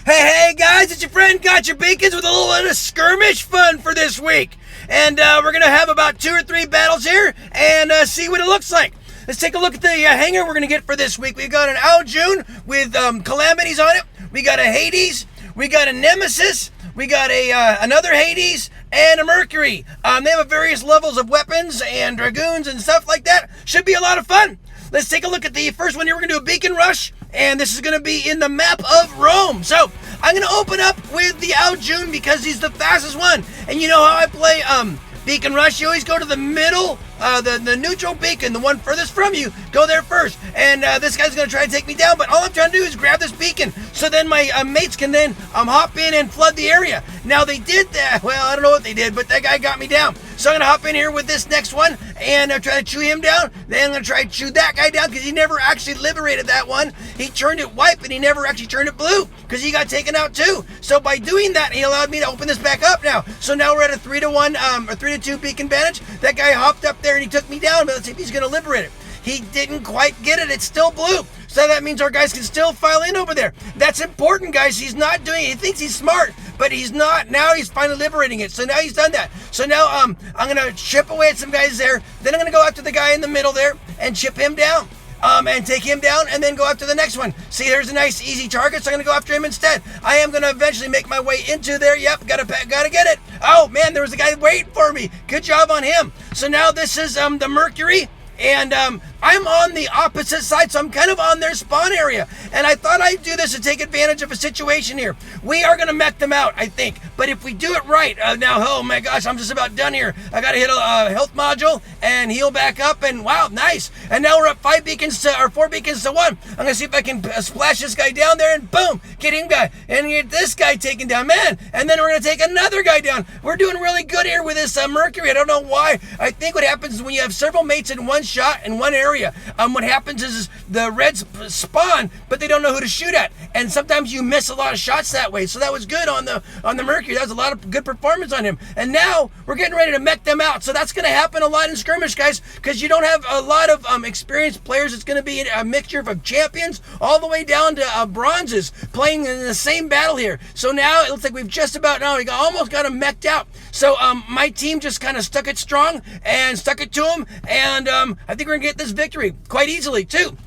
Hey guys, it's your friend Gotchure with a little bit of Skirmish Fun for this week. And we're going to have about 2 or 3 battles here and see what it looks like. Let's take a look at the hanger we're going to get for this week. We've got an Aljun with calamities on it. We got a Hades. We got a Nemesis. We got another Hades and a Mercury. They have various levels of weapons and dragoons and stuff like that. Should be a lot of fun. Let's take a look at the first one here. We're going to do a beacon rush, and this is going to be in the map of Rome. So I'm going to open up with the Aljun because he's the fastest one. And you know how I play beacon rush? You always go to the middle, the neutral beacon, the one furthest from you. Go there first. And this guy's going to try to take me down, but all I'm trying to do is grab this beacon so then my mates can then hop in and flood the area. Now they did that. Well, I don't know what they did, but that guy got me down. So I'm going to hop in here with this next one and try to chew him down. Then I'm going to try to chew that guy down because he never actually liberated that one. He turned it white, but he never actually turned it blue because he got taken out too. So by doing that, he allowed me to open this back up now. So now we're at a 3-1 or 3-2 beacon advantage. That guy hopped up there and he took me down, but let's see if he's going to liberate it. He didn't quite get it. It's still blue. So that means our guys can still file in over there. That's important, guys. He's not doing it. He thinks he's smart, but he's not. Now he's finally liberating it. So now he's done that. So now I'm going to chip away at some guys there. Then I'm going to go after the guy in the middle there and chip him down. And take him down and then go after the next one. See, there's a nice easy target, so I'm going to go after him instead. I am going to eventually make my way into there. Yep, gotta get it. Oh, man, there was a guy waiting for me. Good job on him. So now this is the Mercury. And I'm on the opposite side, so I'm kind of on their spawn area. And I thought I'd do this to take advantage of a situation here. We are going to mech them out, I think. But if we do it right, now, oh my gosh, I'm just about done here. I got to hit a health module and heal back up, and wow, nice. And now we're up 4 beacons to 1. I'm going to see if I can splash this guy down there, and boom, get him guy. And get this guy taken down, man. And then we're going to take another guy down. We're doing really good here with this Mercury. I don't know why. I think what happens is when you have several mates in one shot in one area, what happens is the reds spawn, but they don't know who to shoot at, and sometimes you miss a lot of shots that way. So that was good on the Mercury. That was a lot of good performance on him. And now we're getting ready to mech them out. So that's going to happen a lot in skirmish, guys, because you don't have a lot of experienced players. It's going to be a mixture of champions all the way down to bronzes playing in the same battle here. So now it looks like we've just about almost got them meched out. So my team just kind of stuck it strong and stuck it to them, and I think we're gonna get this victory quite easily too.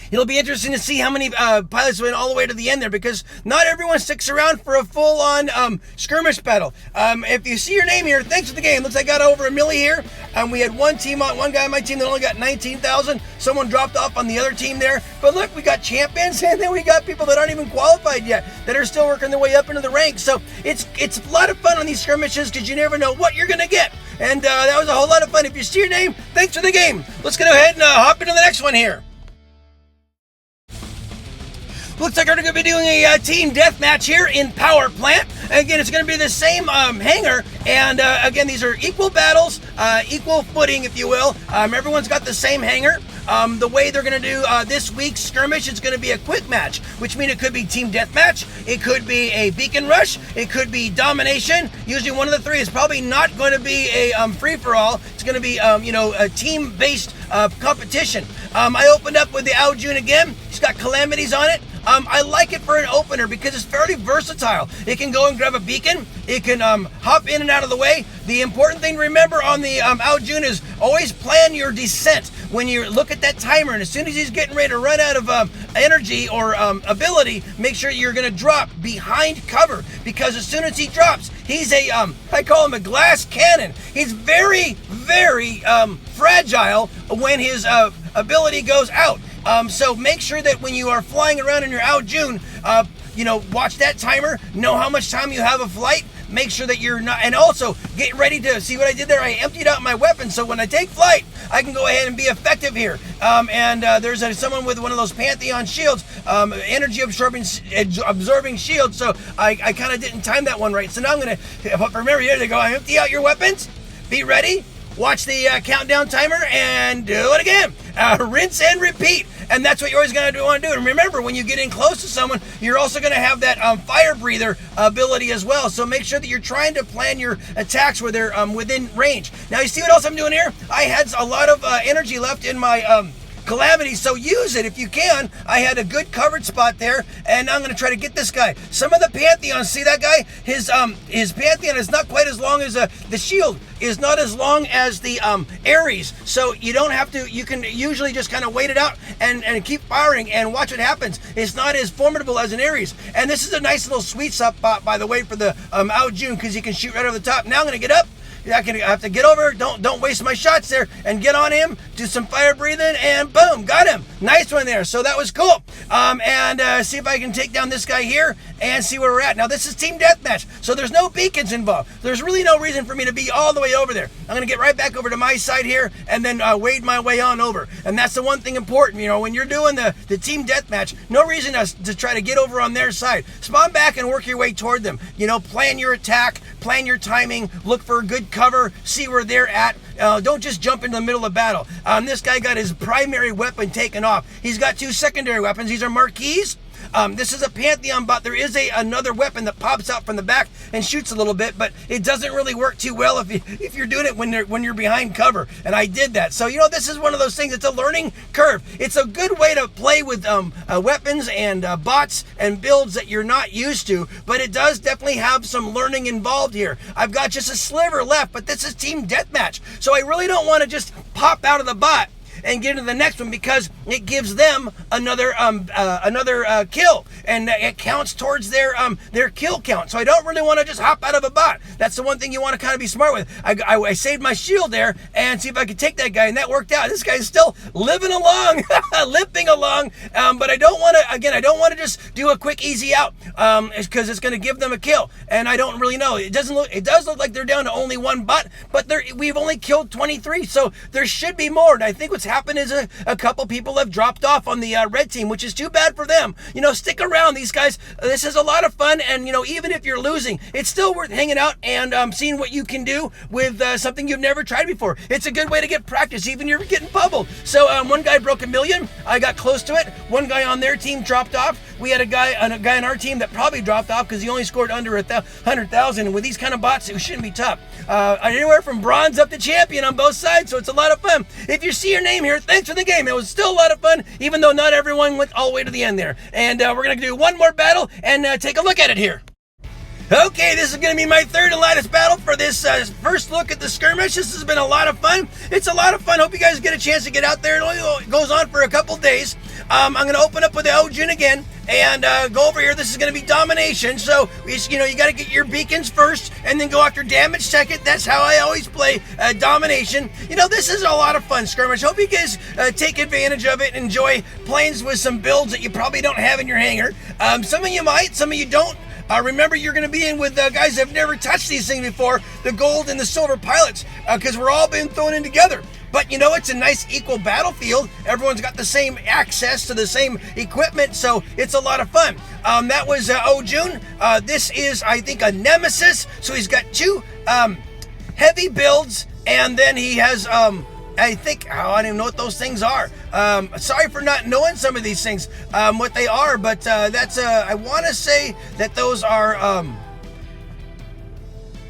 It'll be interesting to see how many pilots went all the way to the end there, because not everyone sticks around for a full-on skirmish battle. If you see your name here, thanks for the game. Looks like I got over a milli here. We had one guy on my team that only got 19,000. Someone dropped off on the other team there. But look, we got champions, and then we got people that aren't even qualified yet that are still working their way up into the ranks. So it's a lot of fun on these skirmishes because you never know what you're gonna get. And that was a whole lot of fun. If you see your name, thanks for the game. Let's go ahead and hop into the next one here. Looks like we're going to be doing a team deathmatch here in Power Plant. Again, it's going to be the same hangar, and again, these are equal battles, equal footing, if you will. Everyone's got the same hangar. The way they're going to do this week's skirmish is going to be a quick match, which means it could be team deathmatch, it could be a beacon rush, it could be domination. Usually one of the three is probably not going to be a free-for-all. It's going to be a team-based competition. I opened up with the Aljun again. He's got calamities on it. I like it for an opener because it's fairly versatile. It can go and grab a beacon. It can hop in and out of the way. The important thing to remember on the Aljun is always plan your descent. When you look at that timer, and as soon as he's getting ready to run out of energy or ability, make sure you're going to drop behind cover, because as soon as he drops, he's I call him a glass cannon. He's very, very fragile when his ability goes out. So make sure that when you are flying around in your Aljun, watch that timer, know how much time you have of flight, make sure that you're not, and also get ready to see what I did there. I emptied out my weapon, so when I take flight, I can go ahead and be effective here. There's someone with one of those Pantheon shields, energy absorbing shields, so I kind of didn't time that one right. So now I'm going to, remember, here they go, I empty out your weapons, be ready, watch the countdown timer, and do it again. Rinse and repeat. And that's what you're always going to want to do. And remember, when you get in close to someone, you're also going to have that fire breather ability as well. So make sure that you're trying to plan your attacks where they're within range. Now, you see what else I'm doing here? I had a lot of energy left in my calamity, so use it if you can. I had a good covered spot there, and I'm going to try to get this guy. Some of the Pantheons, see that guy? His Pantheon is not quite as long as the shield is not as long as the Ares, so you don't have to, you can usually just kind of wait it out and keep firing and watch what happens. It's not as formidable as an Ares, and this is a nice little sweet spot, by the way, for the Ao Jun, because you can shoot right over the top. Now I'm going to get up. I have to get over, don't waste my shots there, and get on him, do some fire breathing, and boom, got him. Nice one there. So that was cool. And see if I can take down this guy here and see where we're at. Now this is team deathmatch, so there's no beacons involved. There's really no reason for me to be all the way over there. I'm gonna get right back over to my side here and then wade my way on over. And that's the one thing important, you know, when you're doing the team deathmatch, no reason to try to get over on their side. Spawn back and work your way toward them. You know, plan your attack, plan your timing, look for a good cover, see where they're at. Don't just jump into the middle of battle. This guy got his primary weapon taken off. He's got two secondary weapons. These are marquees. This is a Pantheon bot. There is another weapon that pops out from the back and shoots a little bit, but it doesn't really work too well if you're doing it when you're behind cover. And I did that. So, you know, this is one of those things. It's a learning curve. It's a good way to play with weapons and bots and builds that you're not used to, but it does definitely have some learning involved here. I've got just a sliver left, but this is team deathmatch. So I really don't want to just pop out of the bot and get into the next one, because it gives them another kill, and it counts towards their kill count. So I don't really want to just hop out of a bot. That's the one thing you want to kind of be smart with. I saved my shield there and see if I could take that guy, and that worked out. This guy's still living along, limping along, but I don't want to. Again, I don't want to just do a quick easy out, because it's going to give them a kill, and I don't really know. It does look like they're down to only one bot, but we've only killed 23, so there should be more. And I think what's happened is a couple people have dropped off on the red team, which is too bad for them. You know, stick around. These guys, this is a lot of fun, and you know, even if you're losing, it's still worth hanging out and seeing what you can do with something you've never tried before. It's a good way to get practice, even if you're getting bubbled. So one guy broke 1 million. I got close to it. One guy on their team dropped off. We had a guy on our team that probably dropped off because he only scored under 100,000. And with these kind of bots, it shouldn't be tough. Anywhere from bronze up to champion on both sides, so it's a lot of fun. If you see your name here, thanks for the game. It was still a lot of fun, even though not everyone went all the way to the end there. And we're going to do one more battle and take a look at it here. Okay, this is going to be my third and last battle for this first look at the skirmish. This has been a lot of fun. It's a lot of fun. Hope you guys get a chance to get out there. It only goes on for a couple days. I'm going to open up with the Ao Jun again and go over here. This is going to be domination. So, you know, you got to get your beacons first and then go after damage second. That's how I always play domination. You know, this is a lot of fun, skirmish. Hope you guys take advantage of it. Enjoy playing with some builds that you probably don't have in your hangar. Some of you might, some of you don't. Remember, you're going to be in with guys that have never touched these things before, the gold and the silver pilots, because we're all being thrown in together. But, you know, it's a nice equal battlefield. Everyone's got the same access to the same equipment, so it's a lot of fun. That was Ao Jun. This is, I think, a nemesis. So he's got two heavy builds, and then he has... I think, I don't even know what those things are. Sorry for not knowing some of these things, what they are, but that's, I want to say that those are,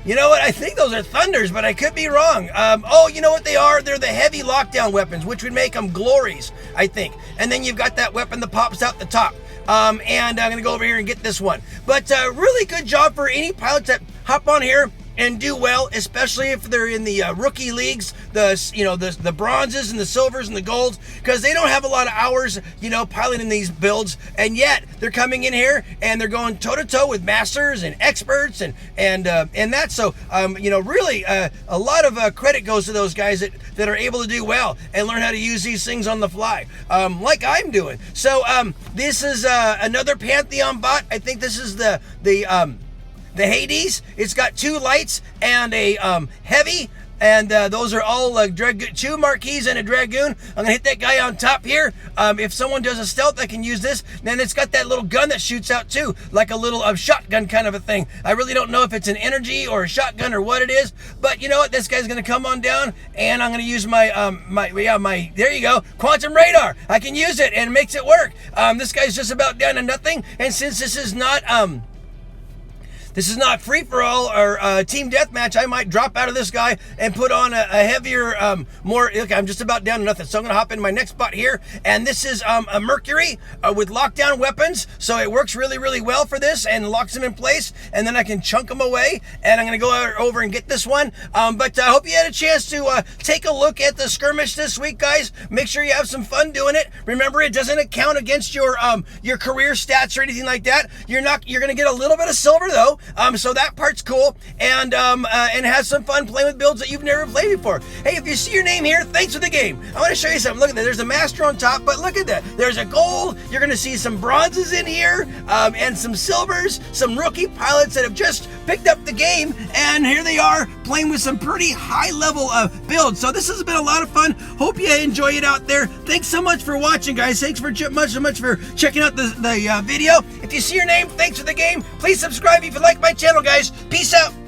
you know what, I think those are thunders, but I could be wrong. Oh, you know what they are? They're the heavy lockdown weapons, which would make them glories, I think. And then you've got that weapon that pops out the top. And I'm going to go over here and get this one. But really good job for any pilots that hop on here and do well, especially if they're in the rookie leagues, the bronzes and the silvers and the golds, because they don't have a lot of hours, you know, piloting these builds, and yet they're coming in here and they're going toe to toe with masters and experts and that. So you know, really a lot of credit goes to those guys that are able to do well and learn how to use these things on the fly, like I'm doing. So this is another Pantheon bot. I think this is the Hades. It's got two lights and a heavy, and those are all two marquees and a dragoon. I'm gonna hit that guy on top here. If someone does a stealth, I can use this. Then it's got that little gun that shoots out too, like a little shotgun kind of a thing. I really don't know if it's an energy or a shotgun or what it is, but you know what? This guy's gonna come on down, and I'm gonna use my there you go, quantum radar. I can use it, and it makes it work. This guy's just about down to nothing, and since this is not This is not free-for-all or team deathmatch. I might drop out of this guy and put on a heavier, more, look, I'm just about down to nothing. So I'm going to hop into my next spot here. And this is a Mercury with lockdown weapons. So it works really, really well for this and locks them in place. And then I can chunk them away. And I'm going to go over and get this one. But I hope you had a chance to take a look at the skirmish this week, guys. Make sure you have some fun doing it. Remember, it doesn't count against your career stats or anything like that. You're going to get a little bit of silver though. So that part's cool. And have some fun playing with builds that you've never played before. Hey, if you see your name here, thanks for the game. I want to show you something. Look at that. There's a master on top, but look at that. There's a gold. You're going to see some bronzes in here, and some silvers, some rookie pilots that have just picked up the game, and here they are playing with some pretty high level builds. So this has been a lot of fun. Hope you enjoy it out there. Thanks so much for watching, guys. Thanks for so much for checking out the video. If you see your name, thanks for the game. Please subscribe if you like my channel, guys. Peace out.